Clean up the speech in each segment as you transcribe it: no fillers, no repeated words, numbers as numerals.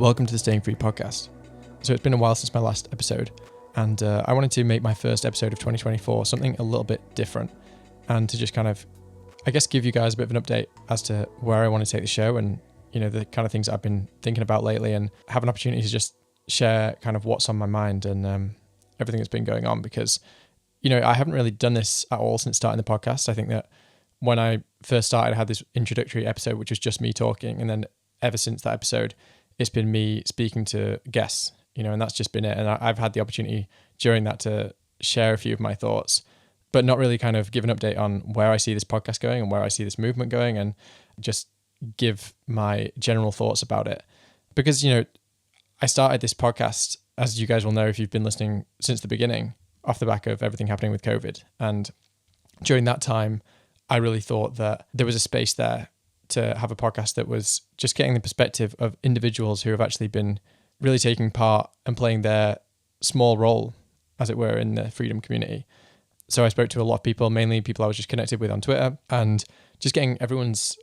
Welcome to the Staying Free podcast. So it's been a while since my last episode, and I wanted to make my first episode of 2024 something a little bit different, and to just kind of, I guess, give you guys a bit of an update as to where I want to take the show and, you know, the kind of things I've been thinking about lately, and have an opportunity to just share kind of what's on my mind and everything that's been going on, because, you know, I haven't really done this at all since starting the podcast. I think that when I first started, I had this introductory episode, which was just me talking. And then ever since that episode, it's been me speaking to guests, you know, and that's just been it. And I've had the opportunity during that to share a few of my thoughts, but not really kind of give an update on where I see this podcast going and where I see this movement going, and just give my general thoughts about it. Because, you know, I started this podcast, as you guys will know if you've been listening since the beginning, off the back of everything happening with COVID. And during that time, I really thought that there was a space there to have a podcast that was just getting the perspective of individuals who have actually been really taking part and playing their small role, as it were, in the freedom community. So I spoke to a lot of people, mainly people I was just connected with on Twitter, and just getting everyone's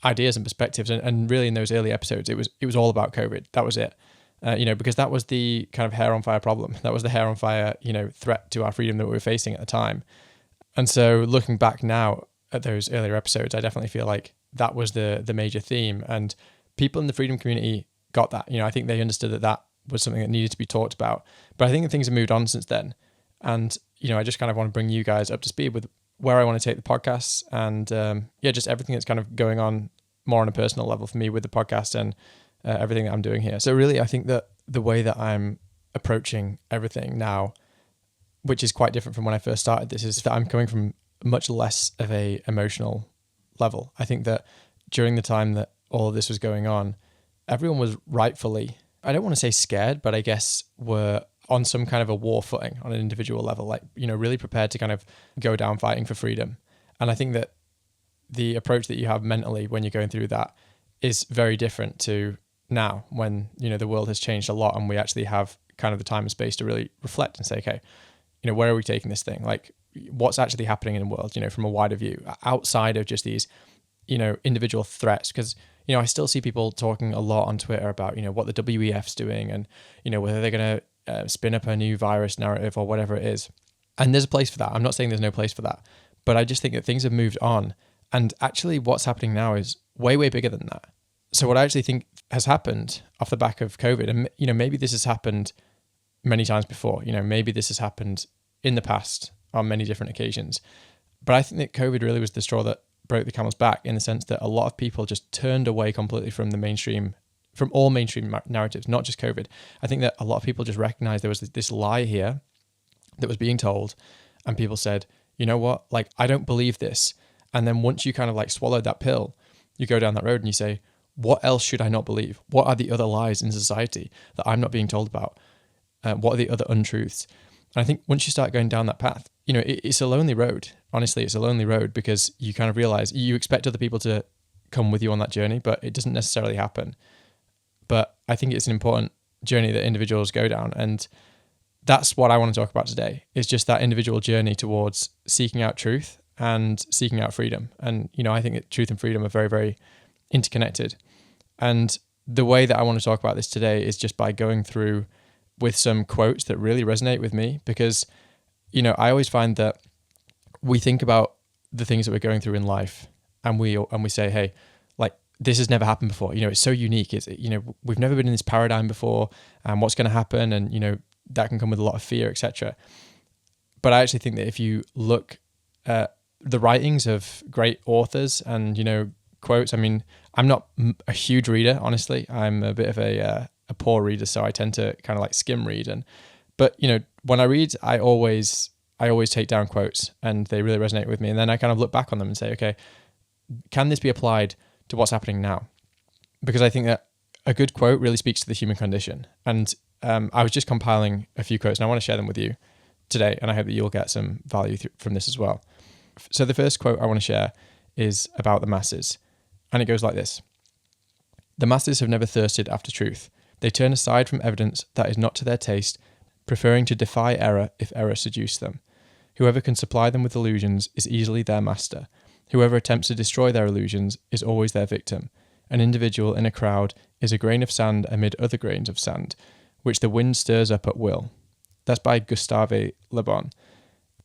ideas and perspectives. And really in those early episodes, it was all about COVID. That was it. You know, because that was the kind of hair on fire problem. That was the hair on fire, you know, threat to our freedom that we were facing at the time. And so looking back now at those earlier episodes, I definitely feel like that was the major theme, and people in the freedom community got that. You know, I think they understood that was something that needed to be talked about. But I think that things have moved on since then. And, you know, I just kind of want to bring you guys up to speed with where I want to take the podcast, and just everything that's kind of going on more on a personal level for me with the podcast and everything that I'm doing here. So really, I think that the way that I'm approaching everything now, which is quite different from when I first started this, is that I'm coming from much less of a emotional level. I think that during the time that all of this was going on, everyone was rightfully, I don't want to say scared, but I guess were on some kind of a war footing on an individual level, like, you know, really prepared to kind of go down fighting for freedom. And I think that the approach that you have mentally when you're going through that is very different to now, when, you know, the world has changed a lot and we actually have kind of the time and space to really reflect and say, okay, you know, where are we taking this thing? Like, what's actually happening in the world, you know, from a wider view, outside of just these, you know, individual threats. Because, you know, I still see people talking a lot on Twitter about, you know, what the WEF's doing, and, you know, whether they're going to spin up a new virus narrative or whatever it is. And there's a place for that. I'm not saying there's no place for that, but I just think that things have moved on. And actually what's happening now is way, way bigger than that. So what I actually think has happened off the back of COVID, and, you know, maybe this has happened many times before, you know, maybe this has happened in the past on many different occasions. But I think that COVID really was the straw that broke the camel's back, in the sense that a lot of people just turned away completely from the mainstream, from all mainstream narratives, not just COVID. I think that a lot of people just recognized there was this lie here that was being told, and people said, you know what, like, I don't believe this. And then once you kind of like swallowed that pill, you go down that road and you say, what else should I not believe? What are the other lies in society that I'm not being told about? What are the other untruths? And I think once you start going down that path, you know, it's a lonely road. Honestly, it's a lonely road, because you kind of realize you expect other people to come with you on that journey, but it doesn't necessarily happen. But I think it's an important journey that individuals go down. And that's what I want to talk about today, is just that individual journey towards seeking out truth and seeking out freedom. And, you know, I think that truth and freedom are very, very interconnected. And the way that I want to talk about this today is just by going through with some quotes that really resonate with me, because, you know, I always find that we think about the things that we're going through in life, and we say, hey, like, this has never happened before. You know, it's so unique. It's, you know, we've never been in this paradigm before, and what's going to happen? And, you know, that can come with a lot of fear, etc. But I actually think that if you look at the writings of great authors and, you know, quotes, I mean, I'm not a huge reader, honestly. I'm a bit of a poor reader, so I tend to kind of like skim read. But you know, when I read, I always take down quotes, and they really resonate with me. And then I kind of look back on them and say, okay, can this be applied to what's happening now? Because I think that a good quote really speaks to the human condition. And I was just compiling a few quotes, and I want to share them with you today, and I hope that you'll get some value from this as well. So the first quote I want to share is about the masses, and it goes like this: the masses have never thirsted after truth. They turn aside from evidence that is not to their taste, preferring to defy error if error seduce them. Whoever can supply them with illusions is easily their master. Whoever attempts to destroy their illusions is always their victim. an individual in a crowd is a grain of sand amid other grains of sand, which the wind stirs up at will. That's by Gustave Le Bon.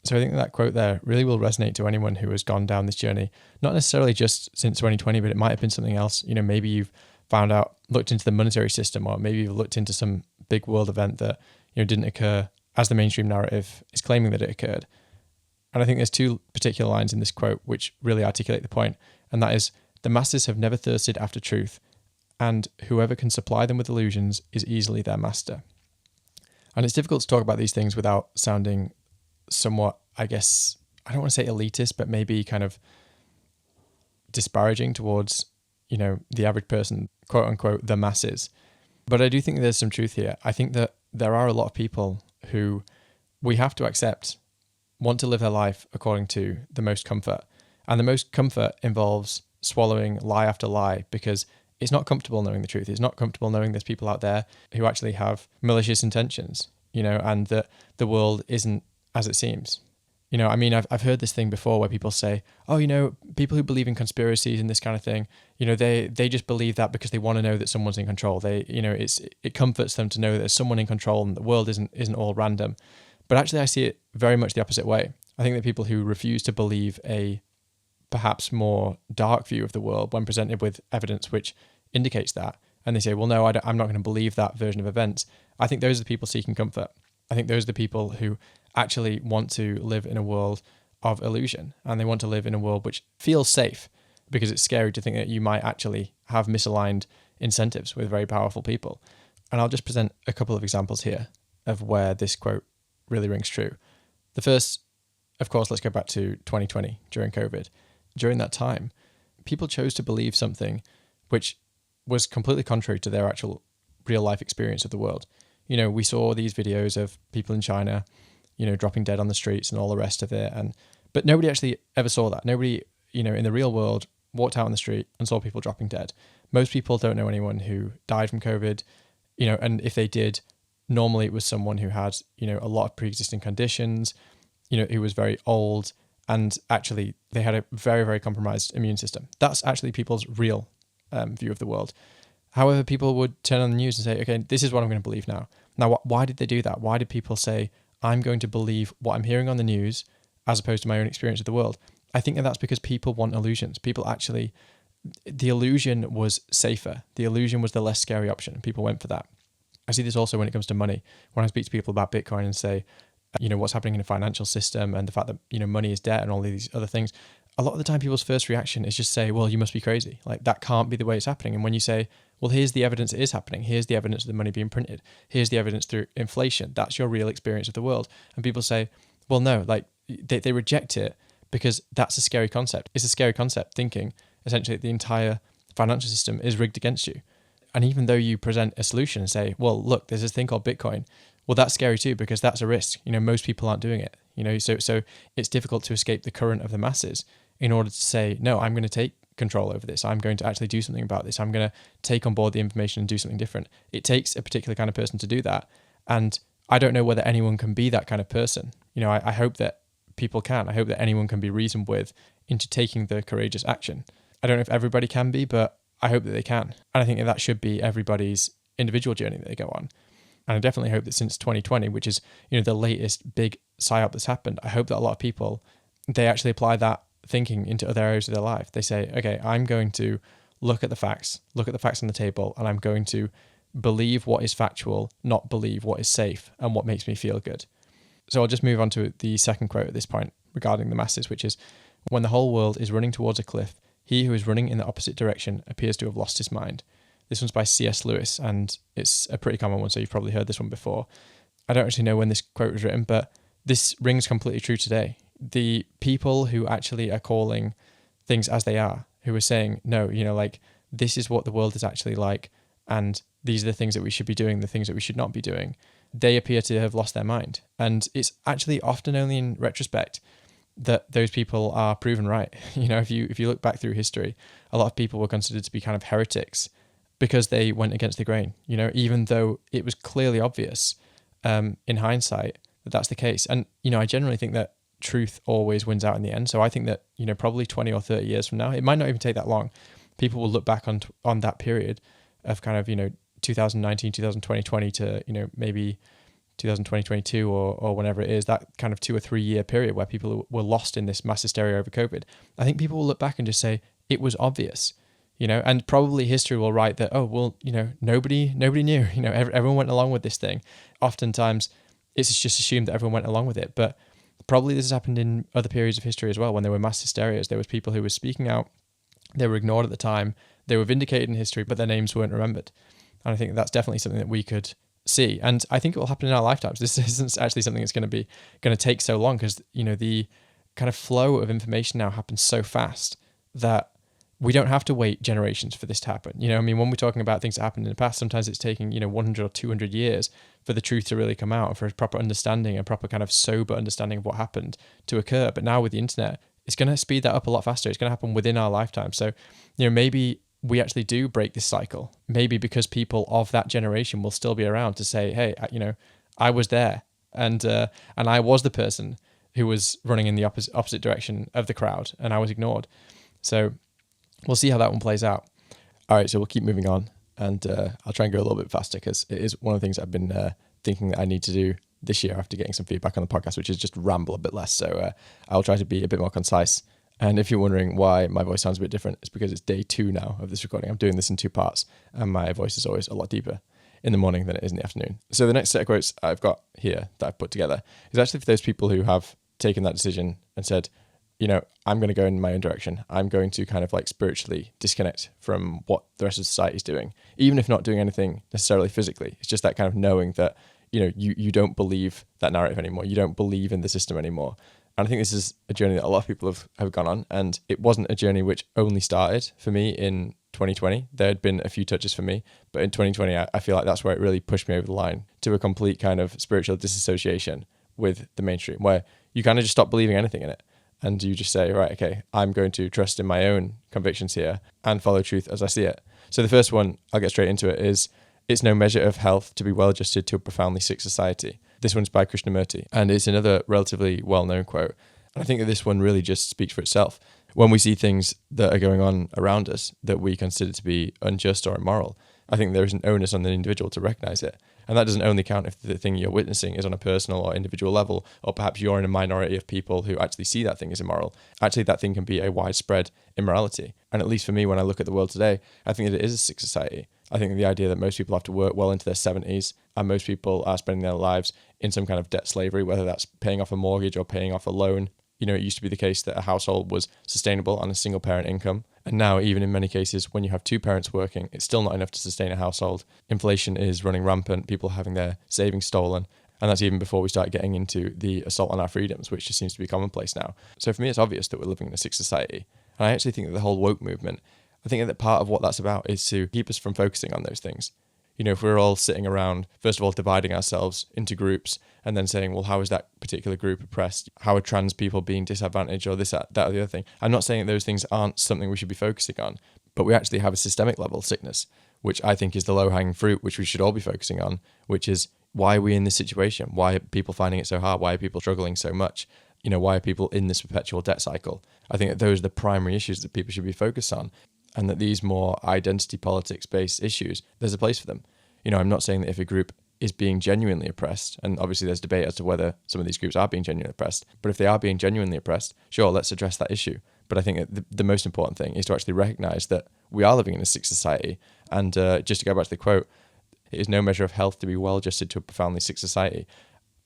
So I think that quote there really will resonate to anyone who has gone down this journey, not necessarily just since 2020, but it might have been something else. Maybe you've looked into the monetary system, or maybe you've looked into some big world event that, didn't occur as the mainstream narrative is claiming that it occurred. And I think there's two particular lines in this quote which really articulate the point, and that is, the masses have never thirsted after truth, and whoever can supply them with illusions is easily their master. And it's difficult to talk about these things without sounding somewhat, I guess, I don't want to say elitist, but maybe kind of disparaging towards, the average person, quote unquote, the masses. But I do think there's some truth here. I think that there are a lot of people who we have to accept want to live their life according to the most comfort. And the most comfort involves swallowing lie after lie, because it's not comfortable knowing the truth. It's not comfortable knowing there's people out there who actually have malicious intentions, and that the world isn't as it seems. I've heard this thing before where people say, oh, people who believe in conspiracies and this kind of thing, they just believe that because they want to know that someone's in control. It comforts them to know that there's someone in control and the world isn't all random. But actually I see it very much the opposite way. I think that people who refuse to believe a perhaps more dark view of the world when presented with evidence which indicates that, and they say, well, no, I'm not going to believe that version of events. I think those are the people seeking comfort. I think those are the people who actually want to live in a world of illusion, and they want to live in a world which feels safe, because it's scary to think that you might actually have misaligned incentives with very powerful people. And I'll just present a couple of examples here of where this quote really rings true. The first, of course, let's go back to 2020 during COVID. During that time, people chose to believe something which was completely contrary to their actual real life experience of the world. We saw these videos of people in China, dropping dead on the streets and all the rest of it. But nobody actually ever saw that. Nobody, in the real world walked out on the street and saw people dropping dead. Most people don't know anyone who died from COVID, and if they did, normally it was someone who had, a lot of pre-existing conditions, who was very old, and actually they had a very, very compromised immune system. That's actually people's real view of the world. However, people would turn on the news and say, okay, this is what I'm going to believe now. Now, why did they do that? Why did people say, I'm going to believe what I'm hearing on the news as opposed to my own experience of the world? I think that's because people want illusions. The illusion was safer. The illusion was the less scary option. People went for that. I see this also when it comes to money. When I speak to people about Bitcoin and say, what's happening in the financial system and the fact that, money is debt and all these other things, a lot of the time people's first reaction is just say, well, you must be crazy. Like, that can't be the way it's happening. And when you say, well, here's the evidence it is happening. Here's the evidence of the money being printed. Here's the evidence through inflation. That's your real experience of the world. And people say, well, no, like they reject it because that's a scary concept. It's a scary concept thinking essentially that the entire financial system is rigged against you. And even though you present a solution and say, well, look, there's this thing called Bitcoin. Well, that's scary too, because that's a risk. Most people aren't doing it, so it's difficult to escape the current of the masses in order to say, no, I'm going to take control over this. I'm going to actually do something about this. I'm going to take on board the information and do something different. It takes a particular kind of person to do that. And I don't know whether anyone can be that kind of person. I hope that people can. I hope that anyone can be reasoned with into taking the courageous action. I don't know if everybody can be, but I hope that they can. And I think that should be everybody's individual journey that they go on. And I definitely hope that since 2020, which is, the latest big psyop that's happened, I hope that a lot of people, they actually apply that thinking into other areas of their life. They say, okay, I'm going to look at the facts on the table, and I'm going to believe what is factual, not believe what is safe and what makes me feel good. So I'll just move on to the second quote at this point regarding the masses, which is, when the whole world is running towards a cliff, he who is running in the opposite direction appears to have lost his mind. This one's by C.S. Lewis, and it's a pretty common one, so you've probably heard this one before. I don't actually know when this quote was written, but this rings completely true today. The people who actually are calling things as they are, who are saying, no, this is what the world is actually like, and these are the things that we should be doing, the things that we should not be doing, they appear to have lost their mind. And it's actually often only in retrospect that those people are proven right. If you look back through history, a lot of people were considered to be kind of heretics because they went against the grain, even though it was clearly obvious in hindsight that that's the case. And, I generally think that truth always wins out in the end. So I think that, probably 20 or 30 years from now, it might not even take that long, people will look back on that period of kind of, 2019, 2020 to, maybe 2020, 2022 or whenever it is, that kind of 2 or 3 year period where people were lost in this mass hysteria over COVID. I think people will look back and just say it was obvious, and probably history will write that, oh, well, nobody knew, everyone went along with this thing. Oftentimes it's just assumed that everyone went along with it, but probably this has happened in other periods of history as well. When there were mass hysterias, there was people who were speaking out, they were ignored at the time, they were vindicated in history, but their names weren't remembered. And I think that's definitely something that we could see, and I think it will happen in our lifetimes. This isn't actually something that's going to take so long, because the kind of flow of information now happens so fast that we don't have to wait generations for this to happen. When we're talking about things that happened in the past, sometimes it's taking 100 or 200 years for the truth to really come out and for a proper understanding, a proper kind of sober understanding of what happened to occur. But now with the internet, it's going to speed that up a lot faster. It's going to happen within our lifetime. So maybe we actually do break this cycle, maybe because people of that generation will still be around to say, hey, I was there, and I was the person who was running in the opposite direction of the crowd, and I was ignored. So we'll see how that one plays out. All right, so we'll keep moving on, and I'll try and go a little bit faster, because it is one of the things I've been thinking that I need to do this year after getting some feedback on the podcast, which is just ramble a bit less. So I'll try to be a bit more concise. And if you're wondering why my voice sounds a bit different, it's because it's day 2 now of this recording. I'm doing this in 2 parts, and my voice is always a lot deeper in the morning than it is in the afternoon. So the next set of quotes I've got here that I've put together is actually for those people who have taken that decision and said, I'm going to go in my own direction. I'm going to kind of like spiritually disconnect from what the rest of society is doing, even if not doing anything necessarily physically. It's just that kind of knowing that, you don't believe that narrative anymore. You don't believe in the system anymore. And I think this is a journey that a lot of people have gone on. And it wasn't a journey which only started for me in 2020. There had been a few touches for me, but in 2020, I feel like that's where it really pushed me over the line to a complete kind of spiritual disassociation with the mainstream, where you kind of just stop believing anything in it. And you just say, right, okay, I'm going to trust in my own convictions here and follow truth as I see it. So the first one, I'll get straight into it, is it's no measure of health to be well adjusted to a profoundly sick society. This one's by Krishnamurti, and it's another relatively well-known quote. And I think that this one really just speaks for itself. When we see things that are going on around us that we consider to be unjust or immoral, I think there is an onus on the individual to recognize it. And that doesn't only count if the thing you're witnessing is on a personal or individual level, or perhaps you're in a minority of people who actually see that thing as immoral. Actually, that thing can be a widespread immorality. And at least for me, when I look at the world today, I think that it is a sick society. I think the idea that most people have to work well into their 70s, and most people are spending their lives in some kind of debt slavery, whether that's paying off a mortgage or paying off a loan. It used to be the case that a household was sustainable on a single parent income. And now, even in many cases, when you have 2 parents working, it's still not enough to sustain a household. Inflation is running rampant, people having their savings stolen. And that's even before we start getting into the assault on our freedoms, which just seems to be commonplace now. So for me, it's obvious that we're living in a sick society. And I actually think that the whole woke movement, I think that part of what that's about is to keep us from focusing on those things. If we're all sitting around, first of all, dividing ourselves into groups and then saying, well, how is that particular group oppressed? How are trans people being disadvantaged, or this, that, or the other thing? I'm not saying that those things aren't something we should be focusing on, but we actually have a systemic level sickness, which I think is the low-hanging fruit, which we should all be focusing on, which is why are we in this situation? Why are people finding it so hard? Why are people struggling so much? Why are people in this perpetual debt cycle? I think that those are the primary issues that people should be focused on. And that these more identity politics-based issues, there's a place for them. I'm not saying that if a group is being genuinely oppressed, and obviously there's debate as to whether some of these groups are being genuinely oppressed, but if they are being genuinely oppressed, sure, let's address that issue. But I think that the most important thing is to actually recognize that we are living in a sick society. And just to go back to the quote, it is no measure of health to be well adjusted to a profoundly sick society.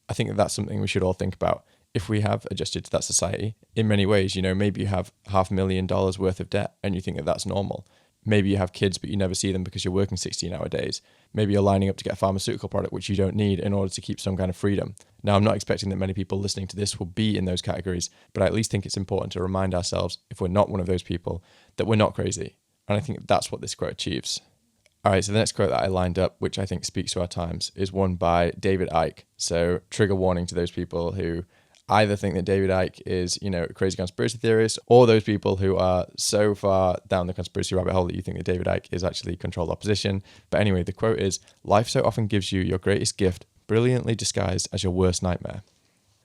I think that that's something we should all think about. If we have adjusted to that society, in many ways, maybe you have $500,000 worth of debt and you think that that's normal. Maybe you have kids, but you never see them because you're working 16-hour days. Maybe you're lining up to get a pharmaceutical product, which you don't need in order to keep some kind of freedom. Now, I'm not expecting that many people listening to this will be in those categories, but I at least think it's important to remind ourselves, if we're not one of those people, that we're not crazy. And I think that's what this quote achieves. All right, so the next quote that I lined up, which I think speaks to our times, is one by David Icke. So trigger warning to those people who either think that David Icke is, a crazy conspiracy theorist, or those people who are so far down the conspiracy rabbit hole that you think that David Icke is actually controlled opposition. But anyway, the quote is, "Life so often gives you your greatest gift, brilliantly disguised as your worst nightmare."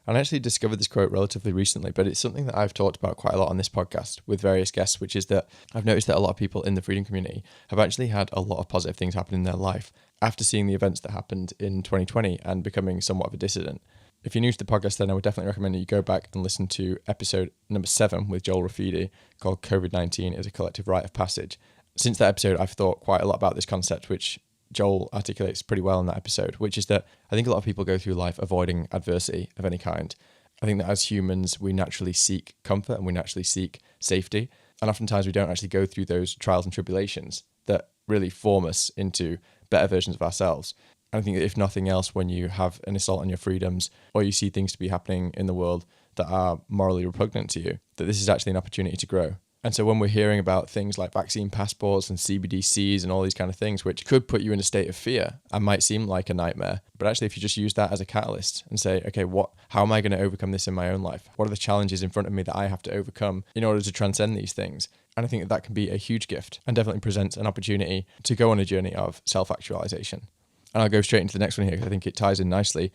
And I actually discovered this quote relatively recently, but it's something that I've talked about quite a lot on this podcast with various guests, which is that I've noticed that a lot of people in the freedom community have actually had a lot of positive things happen in their life after seeing the events that happened in 2020 and becoming somewhat of a dissident. If you're new to the podcast, then I would definitely recommend that you go back and listen to episode number 7 with Joel Rafidi called COVID-19 is a Collective Rite of Passage. Since that episode, I've thought quite a lot about this concept, which Joel articulates pretty well in that episode, which is that I think a lot of people go through life avoiding adversity of any kind. I think that as humans, we naturally seek comfort and we naturally seek safety. And oftentimes we don't actually go through those trials and tribulations that really form us into better versions of ourselves. And I think that if nothing else, when you have an assault on your freedoms or you see things to be happening in the world that are morally repugnant to you, that this is actually an opportunity to grow. And so when we're hearing about things like vaccine passports and CBDCs and all these kind of things, which could put you in a state of fear and might seem like a nightmare, but actually if you just use that as a catalyst and say, okay, how am I going to overcome this in my own life? What are the challenges in front of me that I have to overcome in order to transcend these things? And I think that can be a huge gift and definitely presents an opportunity to go on a journey of self-actualization. And I'll go straight into the next one here because I think it ties in nicely.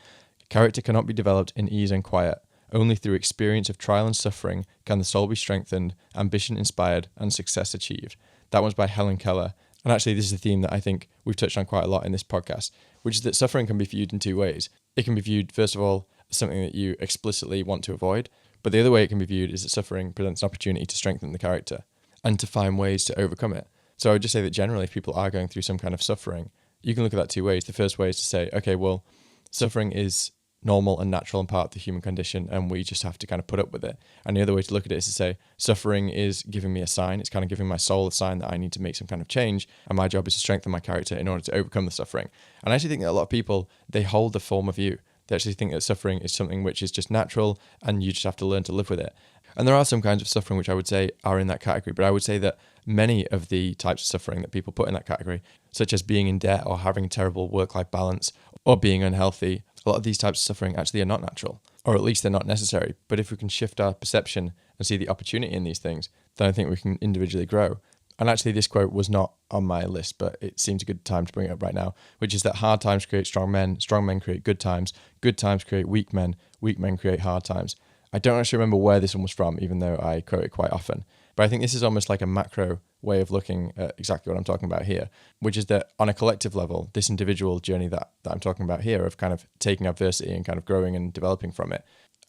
Character cannot be developed in ease and quiet. Only through experience of trial and suffering can the soul be strengthened, ambition inspired, and success achieved. That one's by Helen Keller. And actually, this is a theme that I think we've touched on quite a lot in this podcast, which is that suffering can be viewed in 2 ways. It can be viewed, first of all, as something that you explicitly want to avoid. But the other way it can be viewed is that suffering presents an opportunity to strengthen the character and to find ways to overcome it. So I would just say that generally, if people are going through some kind of suffering, you can look at that 2 ways. The first way is to say, okay, well, suffering is normal and natural and part of the human condition, and we just have to kind of put up with it. And the other way to look at it is to say, suffering is giving me a sign. It's kind of giving my soul a sign that I need to make some kind of change, and my job is to strengthen my character in order to overcome the suffering. And I actually think that a lot of people, they hold the former view. They actually think that suffering is something which is just natural, and you just have to learn to live with it. And there are some kinds of suffering which I would say are in that category, but I would say that many of the types of suffering that people put in that category, such as being in debt or having a terrible work-life balance or being unhealthy, a lot of these types of suffering actually are not natural, or at least they're not necessary. But if we can shift our perception and see the opportunity in these things, then I think we can individually grow. And actually this quote was not on my list, but it seems a good time to bring it up right now, which is that hard times create strong men create good times create weak men create hard times. I don't actually remember where this one was from, even though I quote it quite often. But I think this is almost like a macro way of looking at exactly what I'm talking about here, which is that on a collective level, this individual journey that I'm talking about here of kind of taking adversity and kind of growing and developing from it,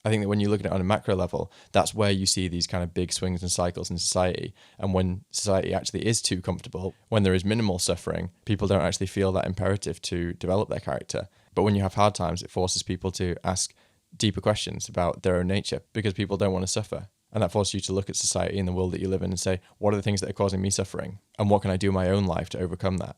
I think that when you look at it on a macro level, that's where you see these kind of big swings and cycles in society. And when society actually is too comfortable, when there is minimal suffering, people don't actually feel that imperative to develop their character. But when you have hard times, it forces people to ask deeper questions about their own nature because people don't want to suffer. And that forces you to look at society and the world that you live in and say, what are the things that are causing me suffering? And what can I do in my own life to overcome that?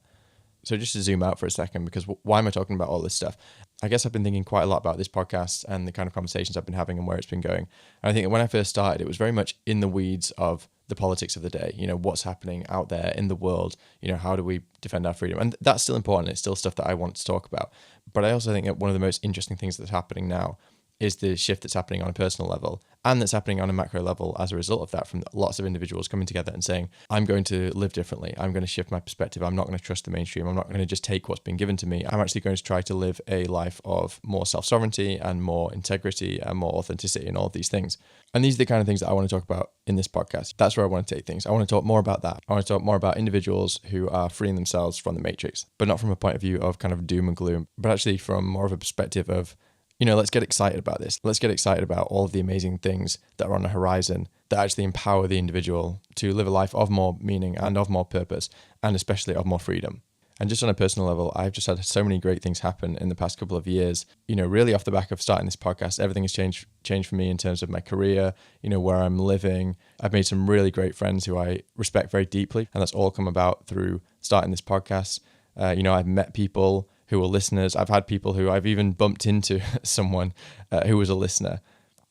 So just to zoom out for a second, because why am I talking about all this stuff? I guess I've been thinking quite a lot about this podcast and the kind of conversations I've been having and where it's been going. And I think that when I first started, it was very much in the weeds of the politics of the day. You know, what's happening out there in the world? You know, how do we defend our freedom? And that's still important. It's still stuff that I want to talk about. But I also think that one of the most interesting things that's happening now is the shift that's happening on a personal level and that's happening on a macro level as a result of that, from lots of individuals coming together and saying, I'm going to live differently. I'm going to shift my perspective. I'm not going to trust the mainstream. I'm not going to just take what's been given to me. I'm actually going to try to live a life of more self-sovereignty and more integrity and more authenticity and all of these things. And these are the kind of things that I want to talk about in this podcast. That's where I want to take things. I want to talk more about that. I want to talk more about individuals who are freeing themselves from the matrix, but not from a point of view of kind of doom and gloom, but actually from more of a perspective of, you know, let's get excited about this. Let's get excited about all of the amazing things that are on the horizon that actually empower the individual to live a life of more meaning and of more purpose, and especially of more freedom. And just on a personal level, I've just had so many great things happen in the past couple of years. You know, really off the back of starting this podcast, everything has changed for me in terms of my career, you know, where I'm living. I've made some really great friends who I respect very deeply, and that's all come about through starting this podcast. You know, I've met people who were listeners. I've had people who I've even bumped into someone who was a listener,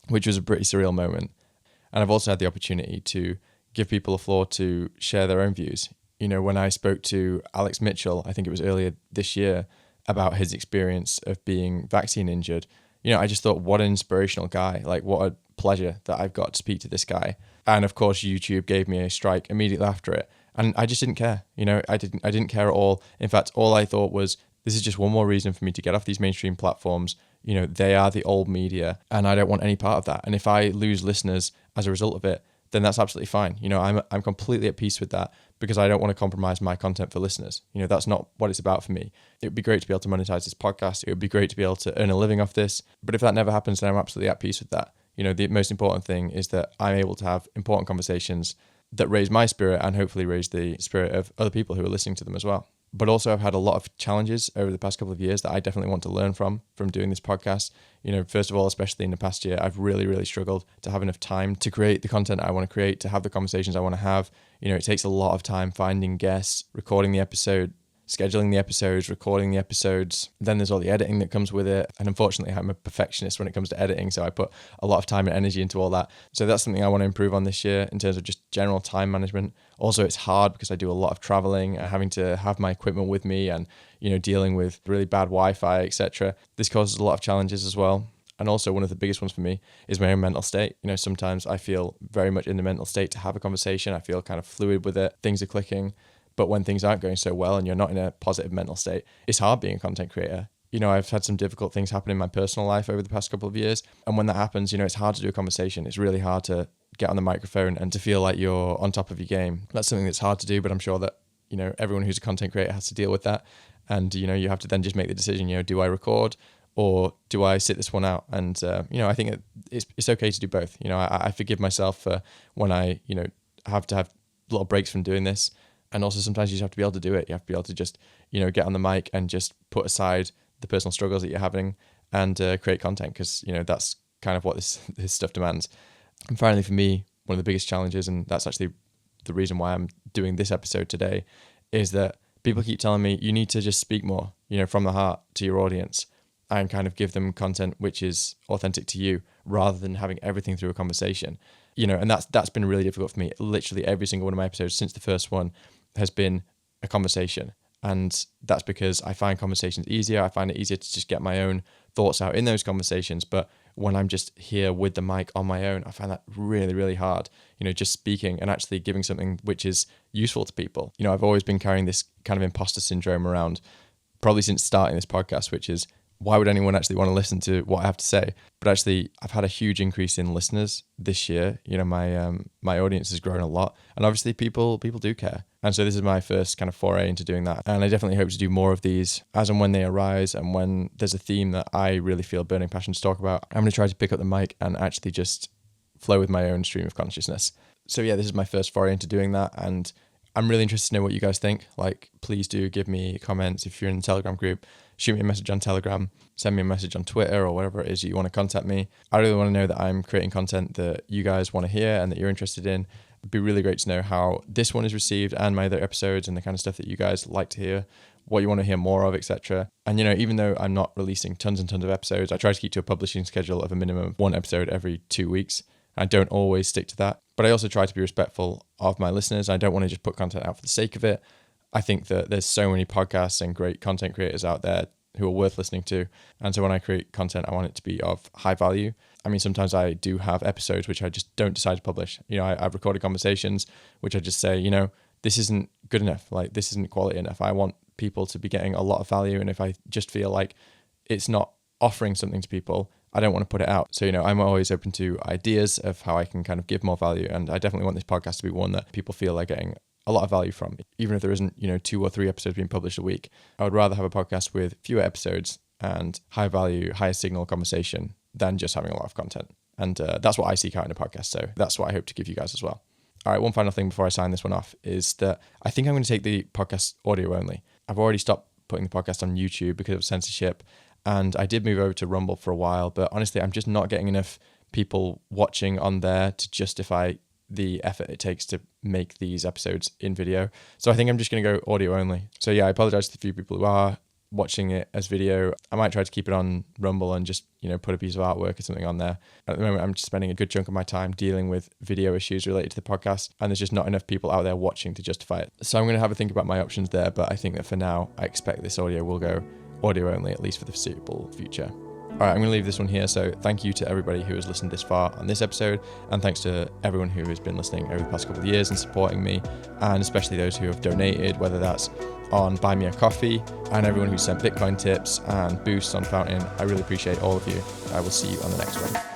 which was a pretty surreal moment. And I've also had the opportunity to give people a floor to share their own views. You know, when I spoke to Alex Mitchell, I think it was earlier this year, about his experience of being vaccine injured, you know, I just thought, what an inspirational guy. Like, what a pleasure that I've got to speak to this guy. And of course, YouTube gave me a strike immediately after it. And I just didn't care. You know, I didn't care at all. In fact, all I thought was, this is just one more reason for me to get off these mainstream platforms, they are the old media, and I don't want any part of that. And if I lose listeners as a result of it, then that's absolutely fine. I'm completely at peace with that, because I don't want to compromise my content for listeners. That's not what it's about for me. It would be great to be able to monetize this podcast. It would be great to be able to earn a living off this. But if that never happens, then I'm absolutely at peace with that. The most important thing is that I'm able to have important conversations that raise my spirit and hopefully raise the spirit of other people who are listening to them as well. But also, I've had a lot of challenges over the past couple of years that I definitely want to learn from doing this podcast. First of all, especially in the past year, I've really, really struggled to have enough time to create the content I want to create, to have the conversations I want to have. It takes a lot of time finding guests, recording the episode, scheduling the episodes, recording the episodes. Then there's all the editing that comes with it. And unfortunately, I'm a perfectionist when it comes to editing. So I put a lot of time and energy into all that. So that's something I want to improve on this year in terms of just general time management. Also, it's hard because I do a lot of traveling, having to have my equipment with me and, dealing with really bad Wi-Fi, etc. This causes a lot of challenges as well. And also one of the biggest ones for me is my own mental state. Sometimes I feel very much in the mental state to have a conversation. I feel kind of fluid with it. Things are clicking. But when things aren't going so well and you're not in a positive mental state, it's hard being a content creator. I've had some difficult things happen in my personal life over the past couple of years. And when that happens, it's hard to do a conversation. It's really hard to get on the microphone and to feel like you're on top of your game. That's something that's hard to do, but I'm sure that, everyone who's a content creator has to deal with that. And, you have to then just make the decision, do I record or do I sit this one out? And, I think it's okay to do both. I forgive myself for when I, have to have little breaks from doing this. And also sometimes you just have to be able to do it. You have to be able to just, get on the mic and just put aside the personal struggles that you're having and create content, because, that's kind of what this stuff demands. And finally, for me, one of the biggest challenges, and that's actually the reason why I'm doing this episode today, is that people keep telling me you need to just speak more, from the heart to your audience and kind of give them content which is authentic to you rather than having everything through a conversation. And that's been really difficult for me. Literally every single one of my episodes since the first one has been a conversation. And that's because I find conversations easier. I find it easier to just get my own thoughts out in those conversations. But when I'm just here with the mic on my own, I find that really, really hard, just speaking and actually giving something which is useful to people. I've always been carrying this kind of imposter syndrome around, probably since starting this podcast, which is, why would anyone actually want to listen to what I have to say? But actually, I've had a huge increase in listeners this year. My audience has grown a lot, and obviously people do care. And so this is my first kind of foray into doing that. And I definitely hope to do more of these as and when they arise, and when there's a theme that I really feel a burning passion to talk about, I'm going to try to pick up the mic and actually just flow with my own stream of consciousness. So yeah, this is my first foray into doing that, and I'm really interested to know what you guys think. Please do give me comments. If you're in the Telegram group, shoot me a message on Telegram, send me a message on Twitter or whatever it is you want to contact me. I really want to know that I'm creating content that you guys want to hear and that you're interested in. It'd be really great to know how this one is received and my other episodes and the kind of stuff that you guys like to hear, what you want to hear more of, etc. And, even though I'm not releasing tons and tons of episodes, I try to keep to a publishing schedule of a minimum of one episode every 2 weeks. I don't always stick to that, but I also try to be respectful of my listeners. I don't want to just put content out for the sake of it. I think that there's so many podcasts and great content creators out there who are worth listening to. And so when I create content, I want it to be of high value. I mean, sometimes I do have episodes which I just don't decide to publish. I've recorded conversations which I just say, this isn't good enough. This isn't quality enough. I want people to be getting a lot of value. And if I just feel like it's not offering something to people, I don't want to put it out. So, I'm always open to ideas of how I can kind of give more value. And I definitely want this podcast to be one that people feel they're getting a lot of value from, even if there isn't, 2 or 3 episodes being published a week. I would rather have a podcast with fewer episodes and high value, high signal conversation than just having a lot of content. And that's what I seek out in a podcast. So that's what I hope to give you guys as well. All right, one final thing before I sign this one off is that I think I'm going to take the podcast audio only. I've already stopped putting the podcast on YouTube because of censorship. And I did move over to Rumble for a while, but honestly, I'm just not getting enough people watching on there to justify the effort it takes to make these episodes in video. So I think I'm just going to go audio only. So yeah, I apologize to the few people who are watching it as video. I might try to keep it on Rumble and just, put a piece of artwork or something on there. At the moment, I'm just spending a good chunk of my time dealing with video issues related to the podcast, and there's just not enough people out there watching to justify it. So I'm going to have a think about my options there, but I think that for now, I expect this audio will go audio only, at least for the foreseeable future. All right, I'm going to leave this one here. So thank you to everybody who has listened this far on this episode, and thanks to everyone who has been listening over the past couple of years and supporting me, and especially those who have donated, whether that's on Buy Me a Coffee, and everyone who sent Bitcoin tips and boosts on Fountain. I really appreciate all of you. I will see you on the next one.